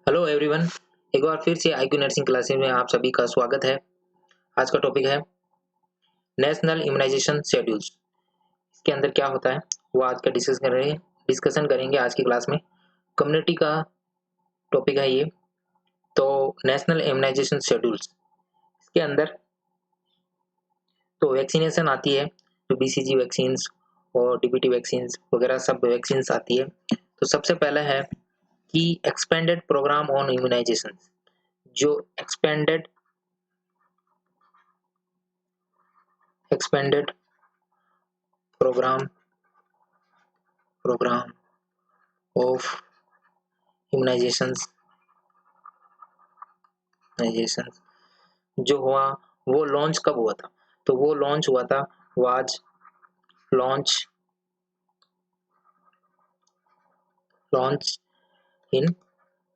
Hello everyone. एक बार फिर से आईक्यू नर्सिंग क्लासेस में आप सभी का स्वागत है। आज का टॉपिक है नेशनल इम्यूनाइजेशन शेड्यूल्स। इसके अंदर क्या होता है वो आज का डिस्कशन करेंगे आज की क्लास में। कम्युनिटी का टॉपिक है ये। तो नेशनल इम्यूनाइजेशन शेड्यूल्स इसके अंदर तो वैक्सीनेशन आती है, जो बीसीजी वैक्सीन और डीपीटी वैक्सीन वगैरह सब वैक्सीन आती है। तो सबसे पहला है कि एक्सपेंडेड प्रोग्राम ऑन इम्यूनाइजेशन। जो एक्सपेंडेड प्रोग्राम ऑफ इम्यूनाइजेशन जो हुआ वो लॉन्च कब हुआ था? तो वो लॉन्च हुआ था वाज लॉन्च लॉन्च इन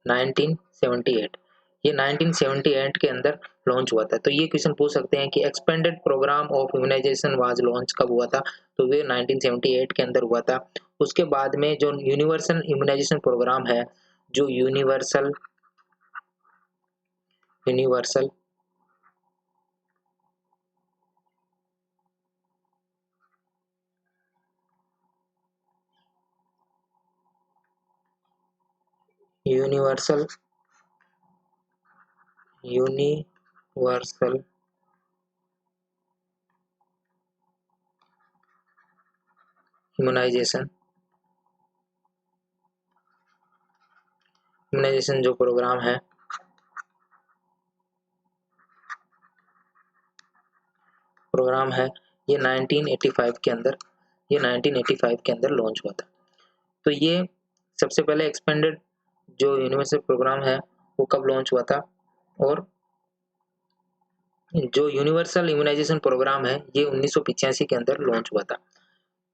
1978। ये 1978 के अंदर लॉन्च हुआ था। तो ये क्वेश्चन पूछ सकते हैं कि expanded programme of immunization was launch कब हुआ था? तो ये 1978 के अंदर हुआ था। उसके बाद में जो यूनिवर्सल इम्यूनाइजेशन प्रोग्राम है, जो यूनिवर्सल यूनिवर्सल यूनिवर्सल इम्यूनाइजेशन जो प्रोग्राम है ये 1985 के अंदर लॉन्च हुआ था। तो ये सबसे पहले एक्सपेंडेड जो यूनिवर्सल प्रोग्राम है वो कब लॉन्च हुआ था? और जो यूनिवर्सल इम्यूनाइजेशन प्रोग्राम है ये 1985 के अंदर लॉन्च हुआ था।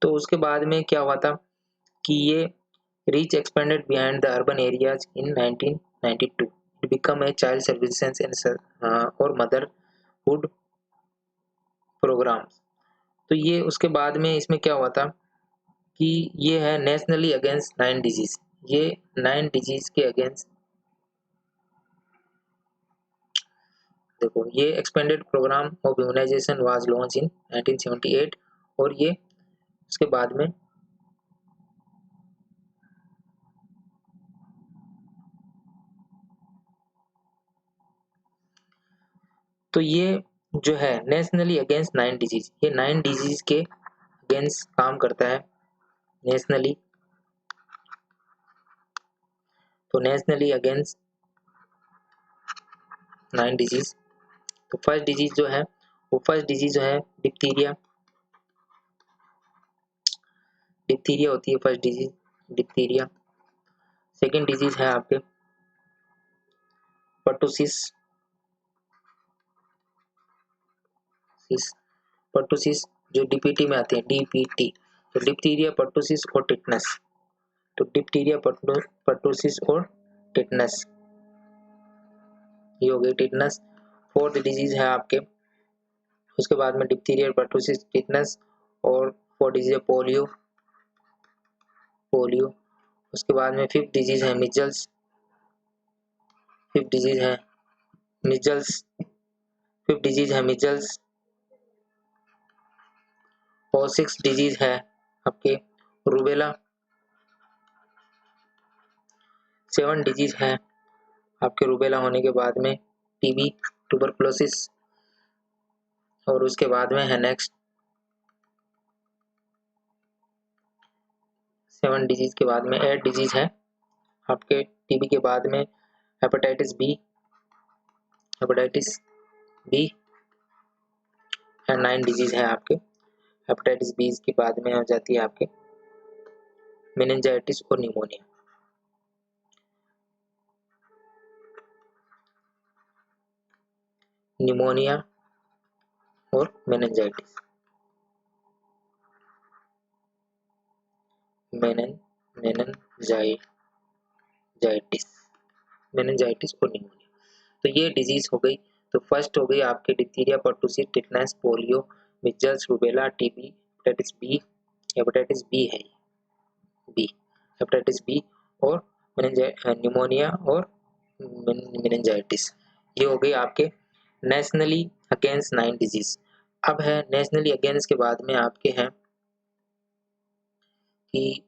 तो उसके बाद में क्या हुआ था कि ये reach expanded behind the urban areas in 1992। It become a child services और मदरहुड प्रोग्राम। तो ये उसके बाद में इसमें क्या हुआ था कि ये है नेशनली अगेंस्ट 9 डिजीज। ये 9 डिजीज के अगेंस्ट देखो, ये expanded programme of immunization was launch in 1978। और ये उसके बाद में तो ये जो है नेशनली अगेंस्ट 9 डिजीज, ये 9 डिजीज के अगेंस्ट काम करता है नेशनली। तो नेशनली अगेंस्ट 9 डिजीज। तो फर्स्ट डिजीज जो है डिप्थीरिया होती है first disease, diphtheria. Second disease है आपके पर्टुसिस जो डीपीटी में आते हैं, डीपीटी। तो डिप्थीरिया, पर्टुसिस और टिटनस। तो डिप्थीरिया, पर्टुसिस और टिटनस, ये हो गई टिटनस। फोर्थ डिजीज है आपके, उसके बाद में डिप्थीरिया, पर्टुसिस, टिटनस। और फोर्थ डिजीज है पोलियो। उसके बाद में फिफ्थ डिजीज है मिजल्स। फिफ्थ डिजीज है मिजल्स। और सिक्स डिजीज है आपके रूबेला। सेवन डिजीज है आपके रूबेला होने के बाद में टीबी, ट्यूबरकुलोसिस। और उसके बाद में है नेक्स्ट 7 डिजीज के बाद में 8 डिजीज है आपके टीबी के बाद में हेपेटाइटिस बी एंड 9 डिजीज है आपके। हेपेटाइटिस बी के बाद में हो जाती है आपके मेनिंजाइटिस और निमोनिया और मेनिंजाइटिस और निमोनिया। तो ये डिजीज हो गई। तो फर्स्ट हो गई आपके diphtheria, pertussis, tetanus, polio, measles, rubella, TB, hepatitis B है हेपेटाइटिस बी और निमोनिया और मेनिंजाइटिस। ये हो गई आपके नेशनली अगेंस्ट 9 डिजीज। अब है नेशनली अगेंस्ट के बाद में आपके हैं कि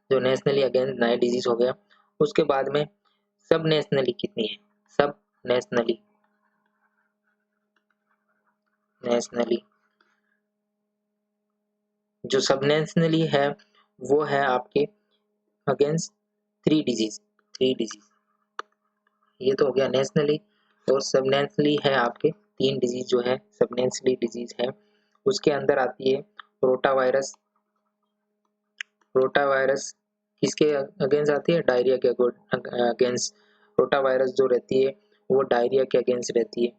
जो नेशनली अगेंस्ट 9 डिजीज हो गया, उसके बाद में सब नेशनली कितनी है? सब नेशनली जो सब नेशनली है वो है आपके अगेंस्ट 3 डिजीज। ये तो हो गया नेशनली। और सब नेशनली है आपके 3 डिजीज जो है सब नेशनली डिजीज है। उसके अंदर आती है रोटा वायरस। रोटा वायरस किसके अगेंस्ट आती है? डायरिया के अगेंस्ट। रोटा वायरस जो रहती है वो डायरिया के अगेंस्ट रहती है,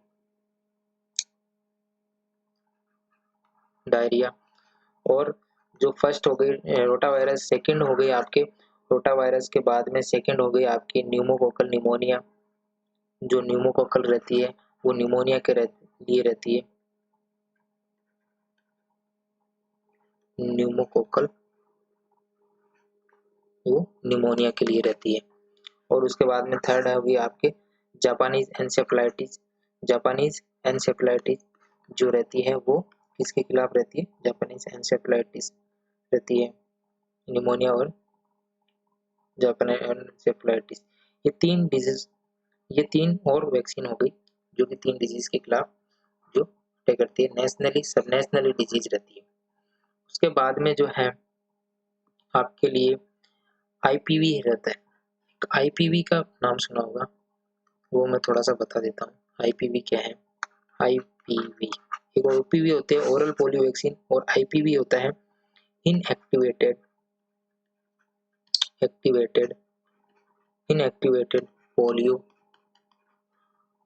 डायरिया। और जो फर्स्ट हो गई रोटा वायरस, सेकंड हो गई आपके रोटा वायरस के बाद में सेकंड हो गई आपकी न्यूमोकोकल निमोनिया। जो न्यूमोकोकल रहती है वो निमोनिया के लिए रहती है, न्यूमोकोकल वो निमोनिया के लिए रहती है। और उसके बाद में थर्ड है भी आपके जापानीज एन्सेफलाइटिस। जापानीज एन्सेफलाइटिस जो रहती है वो किसके खिलाफ रहती है? जापानीज एन्सेफलाइटिस रहती है, निमोनिया और जापानीज एन्सेफलाइटिस। ये तीन और वैक्सीन हो गई जो कि 3 डिजीज के खिलाफ जो अटैक करती है, नेशनली सब नेशनली डिजीज रहती है। उसके बाद में जो है आपके लिए आईपीवी रहता है। आईपीवी का नाम सुना होगा, वो मैं थोड़ा सा बता देता हूँ। आईपीवी क्या है? आईपीवी एक ओपीवी होते हैं ओरल पोलियो वैक्सीन, और आईपीवी होता है inactivated activated inactivated polio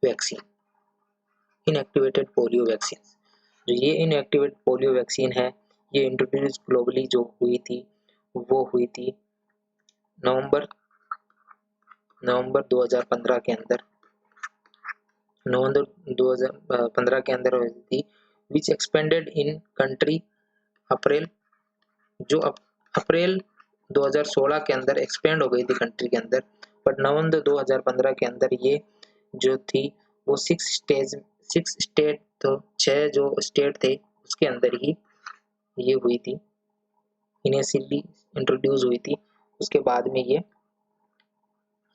vaccine. Inactivated polio vaccine जो ये इनएक्टिवेटेड पोलियो वैक्सीन है, ये इंट्रोड्यूस ग्लोबली जो हुई थी वो हुई थी नवंबर 2015 के अंदर। नवंबर 2015 के अंदर हुई थी, विच एक्सपेंडेड इन कंट्री अप्रैल जो अप्रैल 2016 के अंदर एक्सपेंड हो गई थी कंट्री के अंदर। बट नवंबर 2015 के अंदर ये जो थी वो 6 स्टेट तो 6 जो स्टेट थे उसके अंदर ही ये हुई थी, इनिशियली इंट्रोड्यूस हुई थी। उसके बाद में ये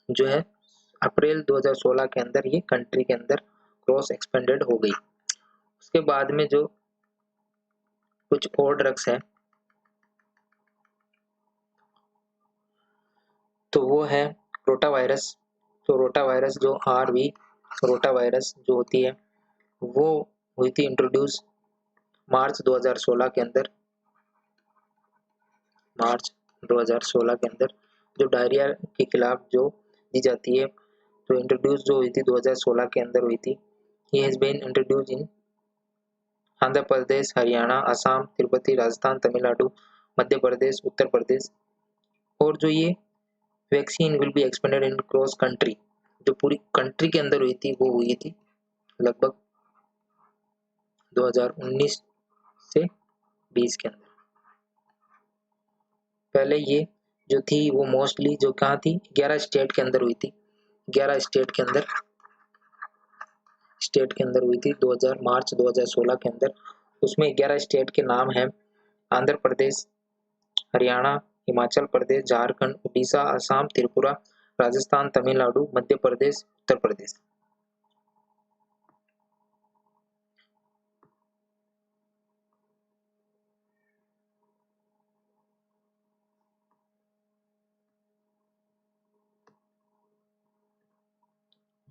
जो है अप्रैल 2016 के अंदर ये कंट्री के अंदर क्रॉस एक्सपेंडेड हो गई। उसके बाद में जो कुछ और ड्रग्स है तो वो है रोटा वायरस। तो रोटा वायरस जो आरवी रोटा वायरस जो होती है वो हुई थी इंट्रोड्यूस मार्च 2016 के अंदर। मार्च 2016 के अंदर जो डायरिया के खिलाफ जो दी जाती है तो इंट्रोड्यूस जो हुई थी 2016 के अंदर हुई थी। ये has been introduce in Andhra Pradesh, Haryana, Assam, Tirupati, Rajasthan, Tamil Nadu, Madhya Pradesh, Uttar Pradesh. और जो ये vaccine will be expanded in cross country, जो पूरी कंट्री के अंदर हुई थी वो हुई थी लगभग 2019 से 20 के अंदर। पहले ये जो थी वो मोस्टली जो कहाँ थी 11 स्टेट के अंदर हुई थी। 11 स्टेट के अंदर हुई थी मार्च 2016 के अंदर। उसमें 11 स्टेट के नाम हैं आंध्र प्रदेश, हरियाणा, हिमाचल प्रदेश, झारखंड, उड़ीसा, असम, त्रिपुरा, राजस्थान, तमिलनाडु, मध्य प्रदेश, उत्तर प्रदेश।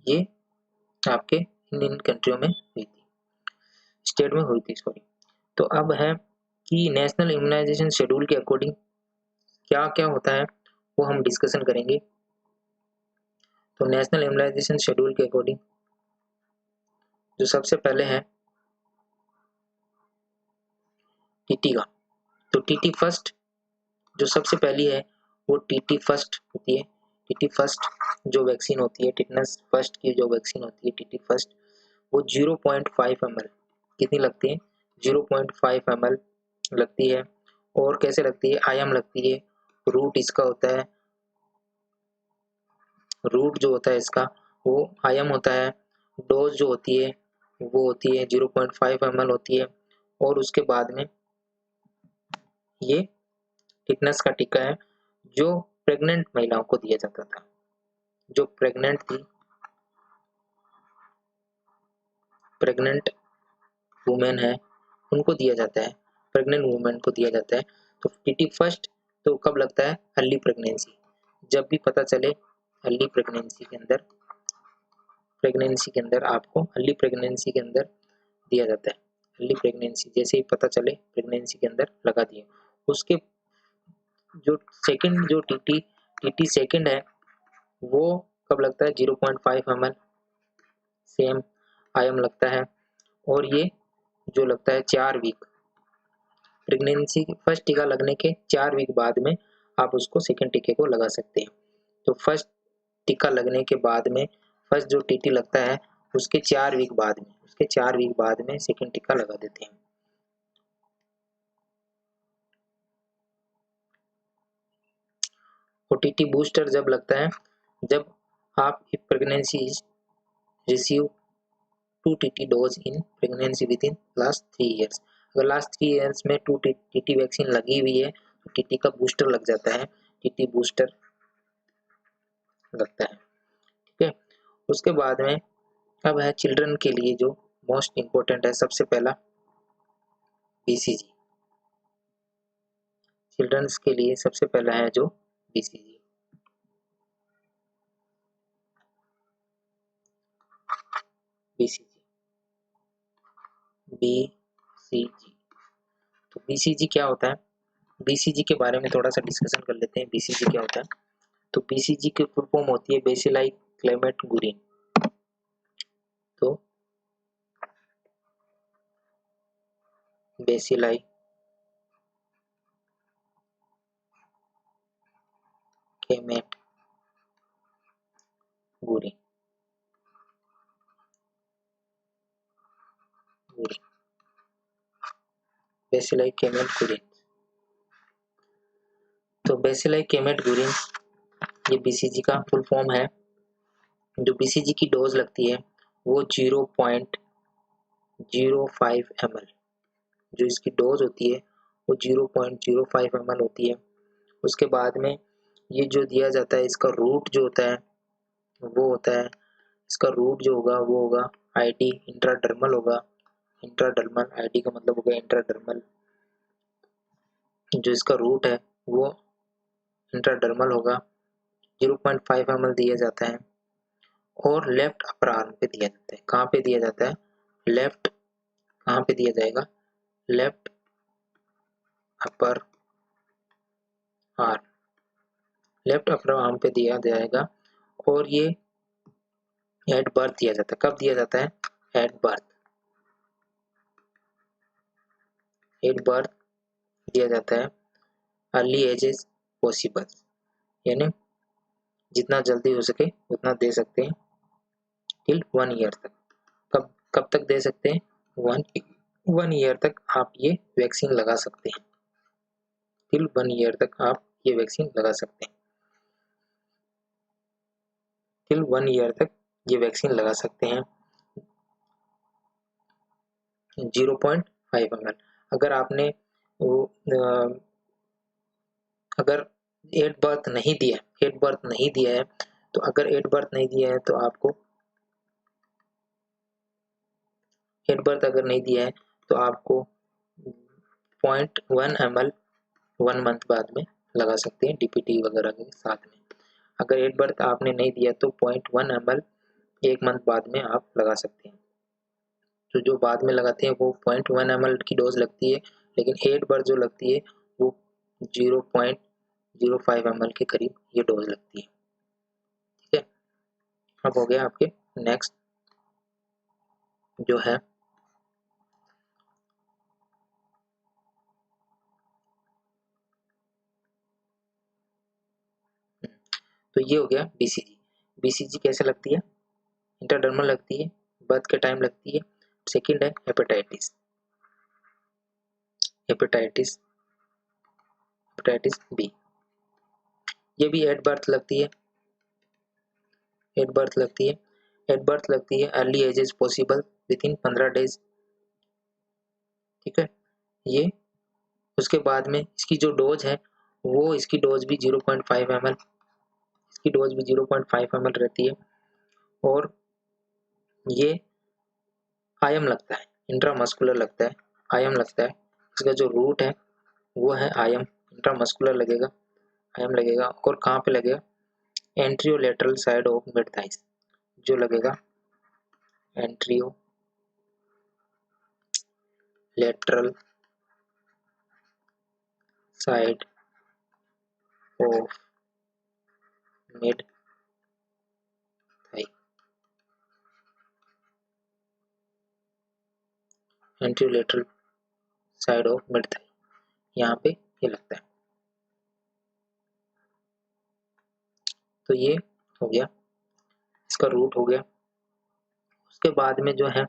ये आपके इन कंट्रियों में हुई थी, स्टेट में हुई थी, सॉरी। तो अब है कि नेशनल इम्यूनाइजेशन शेड्यूल के अकॉर्डिंग क्या क्या होता है वो हम डिस्कशन करेंगे। तो नेशनल इम्यूनाइजेशन शेड्यूल के अकॉर्डिंग जो सबसे पहले है टीटी का, तो टीटी फर्स्ट जो सबसे पहली है वो टीटी फर्स्ट होती है। टीटी फर्स्ट जो वैक्सीन होती है, टिटनस फर्स्ट की जो वैक्सीन होती है टीटी फर्स्ट, वो 0.5 ml कितनी लगती है? 0.5 ml लगती है। और कैसे लगती है? आयम लगती है। रूट इसका होता है रूट जो होता है इसका वो IM होता है, डोज जो होती है वो होती है 0.5 ml होती है, और उसके बाद में ये टिटनेस का टीका है जो प्रेग्नेंट महिलाओं को दिया जाता था, जो प्रेग्नेंट थी, प्रेग्नेंट वुमेन है उनको दिया जाता है, प्रेग्नेंट वुमेन को दिया जाता है। तो टीटी फर्स्ट तो कब लगता है? अर्ली प्रेगनेंसी, जब भी पता चले अर्ली प्रेगनेंसी के अंदर आपको अर्ली प्रेगनेंसी के अंदर दिया जाता है। अर्ली प्रेगनेंसी जैसे ही पता चले प्रेगनेंसी के अंदर लगा दिए। उसके जो सेकंड जो टीटी सेकंड है वो कब लगता है? 0.5 ml सेम IM लगता है, और ये जो लगता है 4 वीक, प्रेगनेंसी फर्स्ट टीका लगने के 4 वीक बाद में आप उसको सेकंड टीके को लगा सकते हैं। तो फर्स्ट टीका लगने के बाद में फर्स्ट जो टीटी लगता है उसके 4 वीक बाद में सेकंड टीका लगा देते हैं। और टीटी बूस्टर जब लगता है जब आप pregnancy receive 2 TT dose in pregnancy with in last 3 years. अगर लास्ट 3 ईयर्स में 2 टीटी वैक्सीन लगी हुई है तो टीटी का बूस्टर लग जाता है, टीटी बूस्टर लगता है। ठीक है, उसके बाद में अब है चिल्ड्रन के लिए जो मोस्ट इम्पोर्टेंट है, सबसे पहला BCG। चिल्ड्रंस के लिए सबसे पहला है जो BCG। तो BCG क्या होता है? BCG के बारे में थोड़ा सा डिस्कशन कर लेते हैं। BCG क्या होता है? तो BCG की फुल फॉर्म होती है बेसिलाई क्लेमेट गुरिन। तो bacilli Clement Guerin, bacilli Clement Guerin. तो बेसिलाई क्लेमेट गुरिन ये BCG का फुल फॉर्म है। जो BCG की डोज लगती है वो 0.05 ml, जो इसकी डोज होती है वो 0.05 ml होती है। उसके बाद में ये जो दिया जाता है इसका रूट जो होता है वो होता है, इसका रूट जो होगा वो होगा ID इंट्राडर्मल होगा। इंट्राडर्मल ID का मतलब होगा इंट्राडर्मल, जो इसका रूट है वो इंट्राडर्मल होगा। 0.5 ml दिया जाता है और लेफ्ट अपर आर्म पे दिया जाता है। कहाँ पे दिया जाता है? लेफ्ट, कहाँ पे दिया जाएगा? Left upper arm, left upper arm पे दिया जाएगा। और ये एट बर्थ दिया जाता है। कब दिया जाता है? एट बर्थ, एट बर्थ दिया जाता है। अर्ली एजेस पॉसिबल, यानी जितना जल्दी हो सके उतना दे सकते हैं, टिल 1 ईयर तक। कब कब तक दे सकते हैं? 1 ईयर तक आप ये वैक्सीन लगा सकते हैं। टिल 1 ईयर तक आप ये वैक्सीन लगा सकते हैं। टिल 1 ईयर तक ये वैक्सीन लगा सकते हैं। 0.5 ml। अगर आपने अगर एट बर्थ नहीं दिया, एट बर्थ नहीं दिया है, तो अगर एट बर्थ नहीं दिया है तो आपको एट बर्थ अगर नहीं दिया है तो आपको 0.1 ml 1 मंथ बाद में लगा सकते हैं DPT वगैरह के साथ में। अगर एट बर्थ आपने नहीं दिया तो 0.1 ml 1 मंथ बाद में आप लगा सकते हैं। तो जो बाद में लगाते हैं वो 0.1 ml की डोज लगती है, लेकिन एट बर्थ जो लगती है वो 0.05 ml के करीब ये डोज लगती है। ठीक है, अब हो गया आपके नेक्स्ट जो है तो ये हो गया BCG। BCG कैसे लगती है? इंट्राडर्मल लगती है, बर्थ के टाइम लगती है। सेकंड है हेपेटाइटिस, हेपेटाइटिस हेपेटाइटिस B, ये भी एट बर्थ लगती है। एट बर्थ लगती है। एट बर्थ लगती है, early age is possible within 15 days. ठीक है, ये उसके बाद में इसकी जो डोज है वो इसकी डोज भी 0.5 ml, इसकी डोज भी 0.5 ml रहती है। और ये आयम लगता है, इंट्रामस्कुलर लगता है, आयम लगता है। इसका जो रूट है वो है आयम, इंट्रामस्कुलर लगेगा, आयम लगेगा। और कहाँ पे लगेगा? Anterolateral side of mid thighs, जो लगेगा anterolateral side of mid thigh, anterolateral side of mid thigh, यहाँ पे ये लगता है। तो ये हो गया, इसका रूट हो गया। उसके बाद में जो है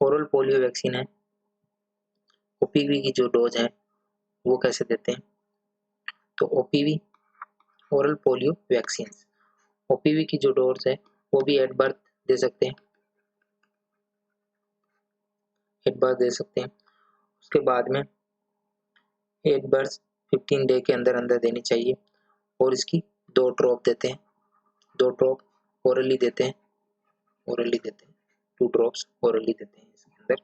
ओरल पोलियो वैक्सीन है। ओपीवी की जो डोज है वो कैसे देते हैं? तो OPV, oral polio vaccine, OPV की जो डोज है वो भी एट बर्थ दे सकते हैं, एट बर्थ दे सकते हैं। उसके बाद में एट बर्थ 15 डे के अंदर अंदर देनी चाहिए। और इसकी 2 ड्रॉप देते हैं, 2 ड्रॉप ओरली देते हैं, ओरली देते हैं, 2 ड्रॉप्स ओरली देते हैं इसके अंदर।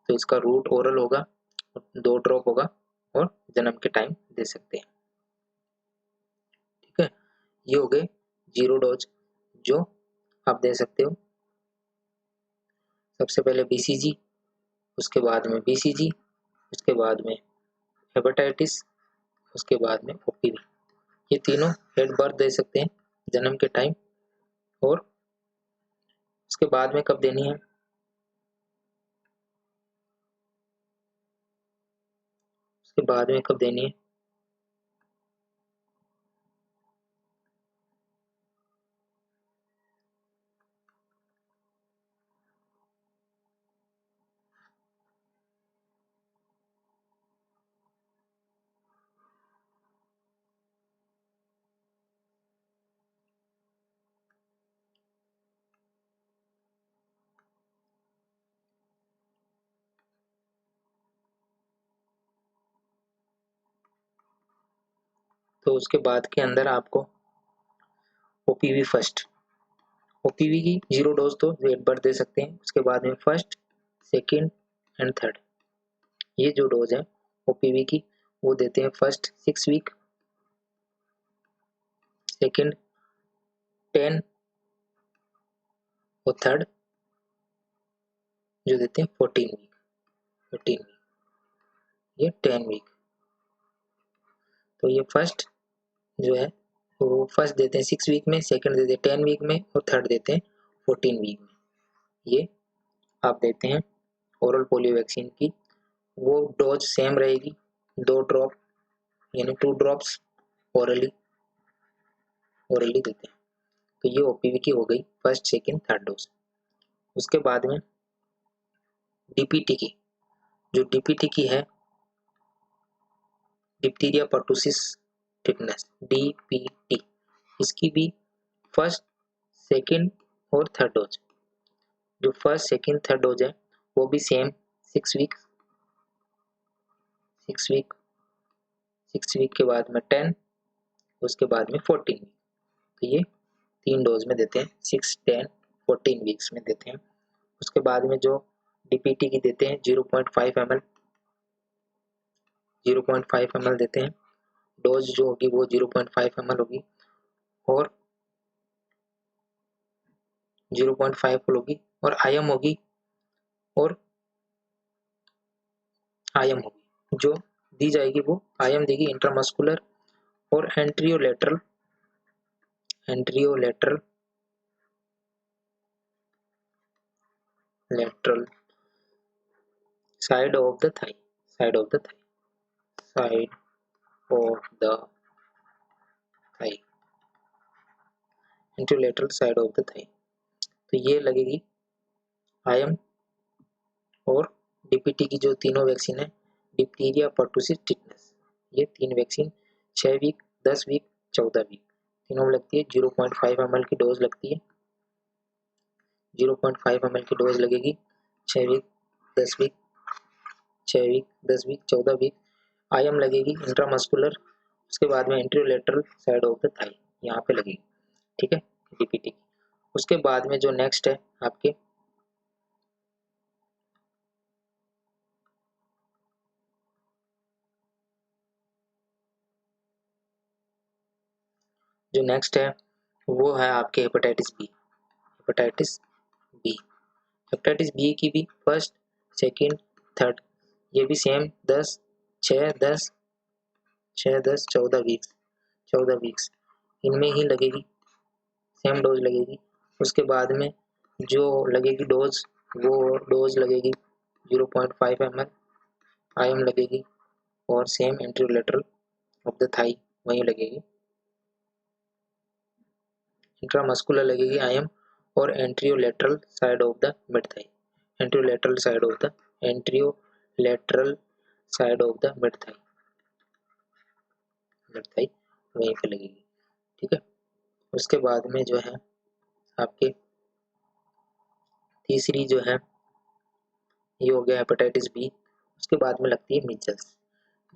तो इसका रूट ओरल होगा, 2 ड्रॉप होगा और जन्म के टाइम दे सकते हैं। ठीक है, ये हो गए 0 डोज जो आप दे सकते हो। सबसे पहले बीसीजी, उसके बाद में बीसीजी, उसके बाद में हेपेटाइटिस, उसके बाद में ओपीवी। ये तीनों एट बर्थ दे सकते हैं, जन्म के टाइम। और उसके बाद में कब देनी है? उसके बाद में कब देनी है? तो उसके बाद के अंदर आपको ओपीवी फर्स्ट, ओपीवी की 0 डोज तो एट बर्थ दे सकते हैं। उसके बाद में फर्स्ट, सेकेंड एंड थर्ड, ये जो डोज है ओपीवी की वो देते हैं फर्स्ट 6 वीक, सेकेंड 10 और थर्ड जो देते हैं 14 वीक, 14 वीक, ये 10 वीक। तो ये फर्स्ट जो है वो फर्स्ट देते हैं 6 वीक में, सेकंड देते हैं 10 वीक में और थर्ड देते हैं 14 वीक में। ये आप देते हैं ओरल पोलियो वैक्सीन की। वो डोज सेम रहेगी, 2 ड्रॉप यानी 2 ड्रॉप्स ओरली, ओरली देते हैं। तो ये ओपीवी की हो गई फर्स्ट, सेकंड, थर्ड डोज। उसके बाद में डीपीटी की, जो डीपीटी की है डिप्थीरिया पर्टुसिस टिटनेस, डीपीटी, इसकी भी फर्स्ट, सेकंड और थर्ड डोज, जो फर्स्ट, सेकंड, थर्ड डोज है वो भी सेम 6 वीक, 6 वीक, 6 वीक के बाद में 10, उसके बाद में 14 वीक। तो ये 3 डोज में देते हैं, 6, 10, 14 वीक्स में देते हैं। उसके बाद में जो डीपीटी की देते हैं 0.5 ml, 0.5 ml देते हैं। डोज जो होगी वो 0.5 ml होगी और 0.5 होगी और आयम होगी, और आयम होगी जो दी जाएगी वो आयम देगी इंट्रामस्कुलर और anterolateral, anterolateral lateral side of the thigh, side of the thigh, side of the thigh, anterolateral side of the thigh. तो ये लगेगी आयम। और डीपीटी की जो तीनों वैक्सीन है, डिप्थीरिया पर्टुसिस टिटनेस, ये 3 वैक्सीन 6 वीक, 10 वीक, 14 वीक, तीनों में लगती है। 0.5 ml की डोज लगती है। 0.5 ml की डोज लगेगी 6 week, 10 week, 6 week, 10 week, 14 week. IM लगेगी इंट्रामस्कुलर, उसके बाद में anterolateral side of the thigh, यहाँ पे लगेगी। ठीक है, DPT। उसके बाद में जो नेक्स्ट है आपके, जो नेक्स्ट है वो है आपके hepatitis B. Hepatitis B, hepatitis B की भी फर्स्ट, सेकंड, थर्ड, ये भी सेम 10, 6, 10, 6, 10, 14 वीक्स, 14 वीक्स इनमें ही लगेगी, सेम डोज लगेगी। उसके बाद में जो लगेगी डोज, वो डोज लगेगी 0.5 ml, IM लगेगी और same anterolateral of the thigh वहीं लगेगी। इंट्रामस्कुलर लगेगी IM और anterolateral side of the mid thigh, anterolateral side of the, anterolateral side of the mid thigh, mid thigh वहीं पे लगेगी। ठीक है, उसके बाद में जो है आपके तीसरी जो है ये हो गया हेपेटाइटिस बी। उसके बाद में लगती है मिजल्स।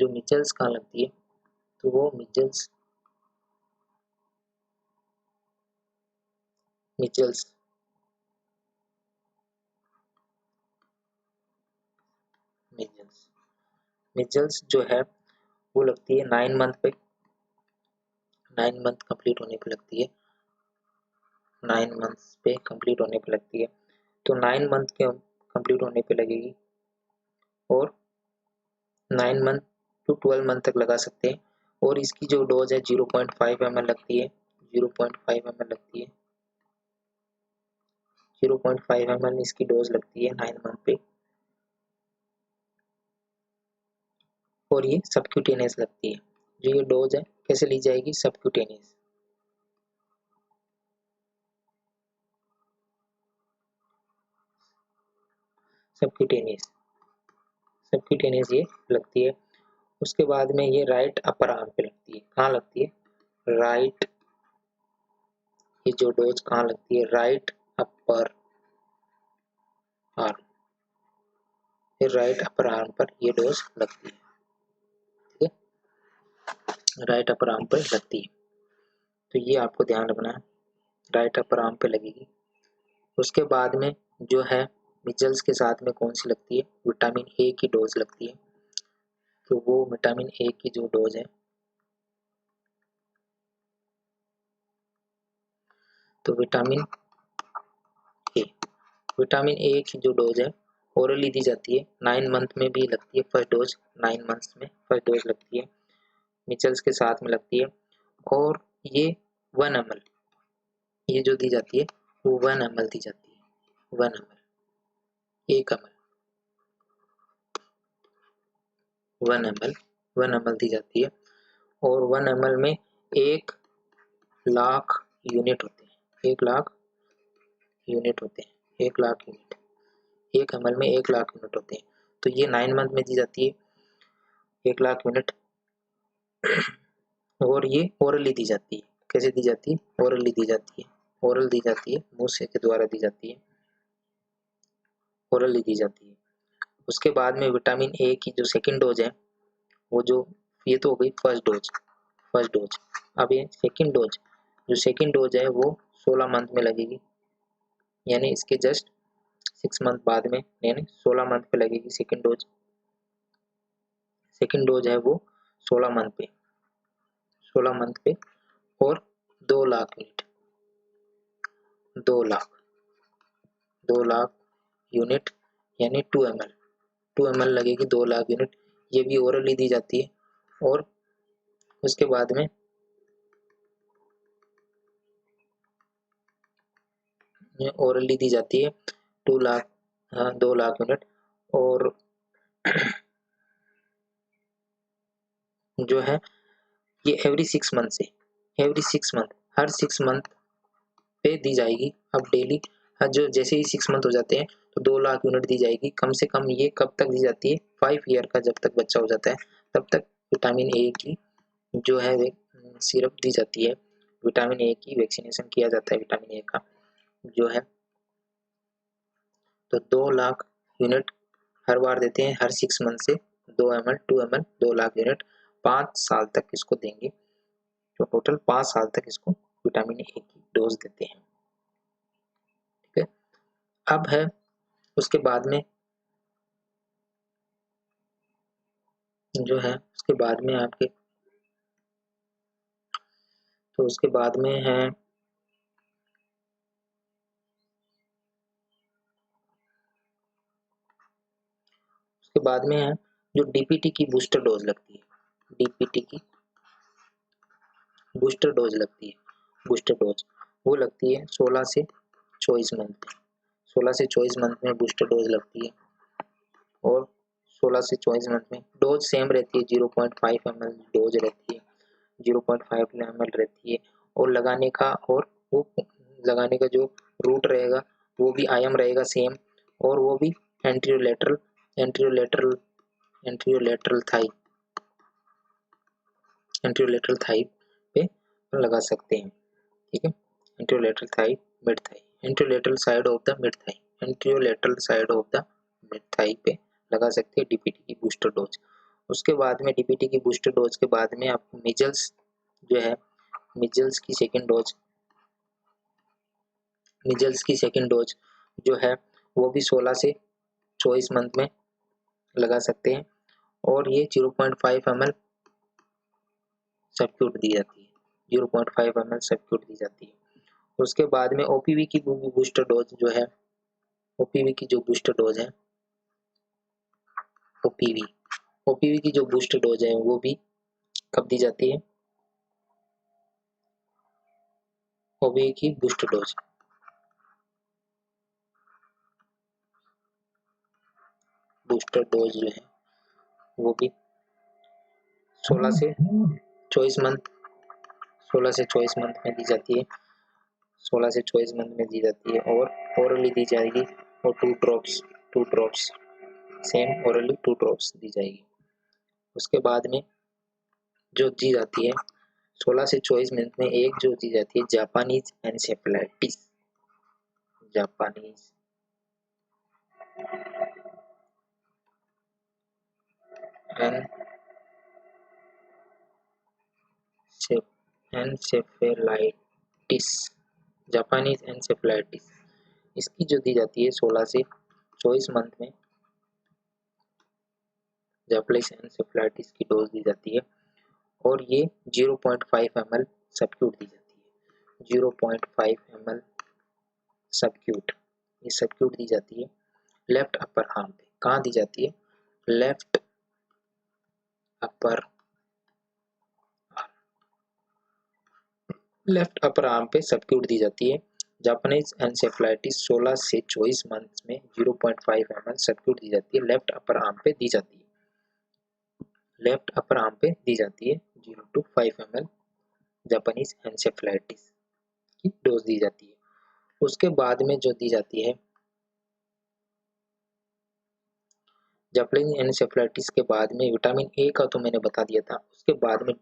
जो मिजल्स कहाँ लगती है, तो वो मिजल्स, मिजल्स मिजल्स मिजल्स जो है वो लगती है 9 मंथ पे, 9 मंथ कंप्लीट होने पे लगती है, 9 मंथ्स पे कंप्लीट होने पे लगती है। तो 9 मंथ के कंप्लीट होने पे लगेगी और 9 मंथ टू 12 मंथ तक लगा सकते हैं। और इसकी जो डोज है 0.5 ml लगती है, 0.5 ml लगती है, 0.5 ml इसकी डोज लगती है 9 मंथ पे। और ये सबक्यूटेनियस लगती है। जो ये डोज है कैसे ली जाएगी, सबक्यूटेनियस, सबक्यूटेनियस, सबक्यूटेनियस ये लगती है। उसके बाद में ये राइट अपर आर्म पे लगती है। कहाँ लगती है, राइट, ये जो डोज कहाँ लगती है, राइट अपर आर्म, ये राइट अपर आर्म पर ये डोज लगती है। ठीक है, राइट अपर आर्म पर लगती है, तो ये आपको ध्यान रखना है, राइट अपर आर्म पे लगेगी। उसके बाद में जो है मिजल्स के साथ में कौन सी लगती है, विटामिन ए की डोज लगती है। तो वो विटामिन ए की जो डोज है, तो विटामिन ए, विटामिन ए की जो डोज है ओरली दी जाती है। 9 मंथ में भी लगती है फर्स्ट डोज, 9 मंथ्स में फर्स्ट डोज लगती है, मिचल्स के साथ में लगती है। और ये 1 ml, ये जो दी जाती है वो 1 ml दी जाती है, 1 ml, 1 ml, 1 ml, 1 ml दी जाती है। और 1 ml में 1 लाख यूनिट होते हैं, 1 लाख यूनिट होते हैं, 1 लाख यूनिट, 1 ml में 1 लाख यूनिट होते हैं। तो ये 9 मंथ में दी जाती है 1 लाख यूनिट। और ये ओरली दी जाती है। कैसे दी जाती है, ओरली दी जाती है, ओरल दी जाती है, मुंह से के द्वारा दी जाती है, ओरली दी जाती है। उसके बाद में विटामिन ए की जो सेकंड डोज है, वो जो, ये तो हो गई फर्स्ट डोज, फर्स्ट डोज। अब ये सेकंड डोज, जो सेकंड डोज है वो 16 मंथ में लगेगी, यानी इसके जस्ट 6 मंथ बाद में, यानी 16 मंथ पे लगेगी सेकंड डोज। सेकंड डोज है वो 16 मंथ पे, 16 मंथ पे। और 2 लाख यूनिट, 2 लाख, 2 लाख यूनिट, यानी 2 ml, 2 ml लगेगी 2 लाख यूनिट। ये भी ओरली दी जाती है। और उसके बाद में ये ओरली दी जाती है 2 लाख, 2 लाख यूनिट। और जो है ये एवरी 6 मंथ से, एवरी 6 मंथ, हर 6 मंथ पे दी जाएगी। अब डेली जो जैसे ही 6 मंथ हो जाते हैं तो 2 लाख यूनिट दी जाएगी। कम से कम ये कब तक दी जाती है, 5 ईयर का जब तक बच्चा हो जाता है तब तक विटामिन ए की जो है वे सिरप दी जाती है। विटामिन ए की वैक्सीनेशन किया जाता है। विटामिन ए का जो है तो 2 लाख यूनिट हर बार देते हैं, हर 6 मंथ से 2 ml 2 ml 2 लाख यूनिट 5 साल तक इसको देंगे। तो टोटल 5 साल तक इसको विटामिन ए की डोज देते हैं। ठीक है, अब है उसके बाद में जो है उसके बाद में आपके तो उसके बाद में है उसके बाद में है जो डीपीटी की बूस्टर डोज लगती है। डीपीटी की बूस्टर डोज लगती है, बूस्टर डोज वो लगती है 16 से 24 मंथ में। 16 से 24 मंथ में बूस्टर डोज लगती है और 16 से 24 मंथ में डोज सेम रहती है। 0.5 ml डोज रहती है, 0.5 ml रहती है। और लगाने का और वो लगाने का जो रूट रहेगा वो भी आयाम रहेगा सेम, और वो भी एंटीरोलेटरल एंटीरोलेटरल एंटीरोलेटरल थाई एंटीरोलेटरल थाई पे लगा सकते हैं। ठीक है, anterolateral thigh mid thigh, anterolateral side of the mid thigh, anterolateral side of the mid thigh पे लगा सकते हैं डीपीटी की बूस्टर डोज। उसके बाद में डीपीटी की बूस्टर डोज के बाद में आपको मिजल्स जो है मिजल्स की सेकेंड डोज मिजल्स की सेकेंड डोज जो है वो भी 16 से 24 मंथ में लगा सकते हैं, और ये 0.5 ml सबक्यूट दी जाती है। 0.5 ml सबक्यूट दी जाती है। उसके बाद में ओपीवी की बूस्टर डोज जो है ओपीवी की जो बूस्टर डोज है ओपीवी ओपीवी की जो बूस्टर डोज है वो भी कब दी जाती है? ओपीवी की बूस्टर डोज जो है वो भी 16 से 24 मंथ 16 से 24 मंथ में दी जाती है। 16 से 24 मंथ में दी जाती है और ओरली दी जाएगी, और 2 ड्रॉप्स सेम ओरली 2 ड्रॉप्स दी जाएगी। उसके बाद में जो दी जाती है 16 से 24 मिनट में एक जो दी जाती है Japanese encephalitis. Japanese encephalitis Japanese encephalitis इसकी जो दी जाती है 16 से 24 मंथ में जापानीज एनसेफेलाइटिस की डोज दी जाती है, और ये 0.5 ml सबक्यूट दी जाती है। 0.5 ml सबक्यूट, ये सबक्यूट दी जाती है लेफ्ट अपर आर्म पे। कहाँ दी जाती है? लेफ्ट अपर आर्म पे सबक्यूट दी जाती है। जापानीज एनसेफेलाइटिस 16 से 24 मंथ में 0.5 ml सबक्यूट दी जाती है, लेफ्ट अपर आर्म पे दी जाती है। लेफ्ट अपर आर्म पे दी जाती है 0 to 5 ml जापानीज एनसेफेलाइटिस की डोज दी जाती है। उसके बाद में जो दी जाती है जापानीज एनसेफेलाइटिस के बाद में विटामिन ए का तो मैंने बता दिया था। उसके बाद में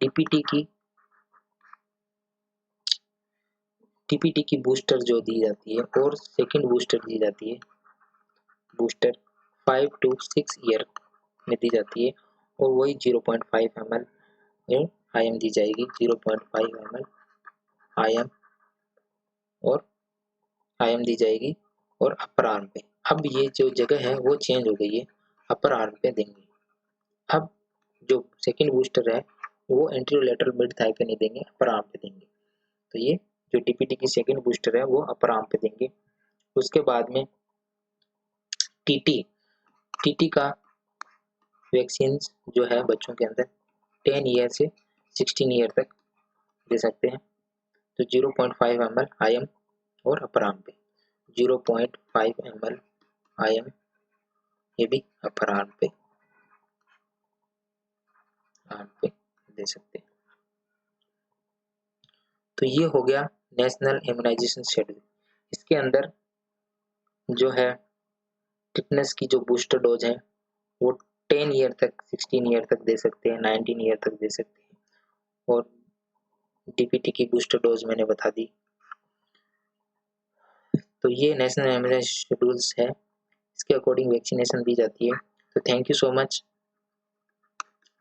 टीपीटी की बूस्टर जो दी जाती है, और सेकंड बूस्टर दी जाती है बूस्टर 5 to 6 ईयर में दी जाती है, और वही 0.5 ml में आईएम दी जाएगी। 0.5 ml आईएम और आईएम दी जाएगी और अपर आर्म पे। अब ये जो जगह है वो चेंज हो गई है, अपर आर्म पे देंगे। अब जो सेकंड बूस्टर है वो एंटीरोलेटरल मिड थाई पे नहीं देंगे, अपर आर्म पे देंगे। तो ये जो टीपीटी की सेकंड बूस्टर है वो अपर आर्म पे देंगे। उसके बाद में टीटी का वैक्सीन जो है बच्चों के अंदर 10 ईयर से 16 ईयर तक दे सकते हैं। तो 0.5 ml आईएम और अपर आर्म पे 0.5 ml आईएम, ये भी अपर आर्म पे दे सकते हैं। तो ये हो गया नेशनल इम्यूनाइजेशन शेड्यूल। इसके अंदर जो है टिटनेस की जो बूस्टर डोज है वो 10 ईयर तक 16 ईयर तक दे सकते हैं, 19 ईयर तक दे सकते हैं, और डीपीटी की बूस्टर डोज मैंने बता दी। तो ये नेशनल इम्यूनाइजेशन शेड्यूल्स है, इसके अकॉर्डिंग वैक्सीनेशन दी जाती है। तो thank you so much,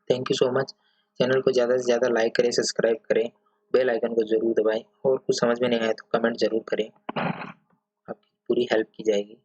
thank you so much. Channel को ज़्यादा से ज़्यादा लाइक करें, सब्सक्राइब करें, बेल आइकन को ज़रूर दबाएं और कुछ समझ में नहीं आया तो कमेंट ज़रूर करें, आपकी पूरी हेल्प की जाएगी।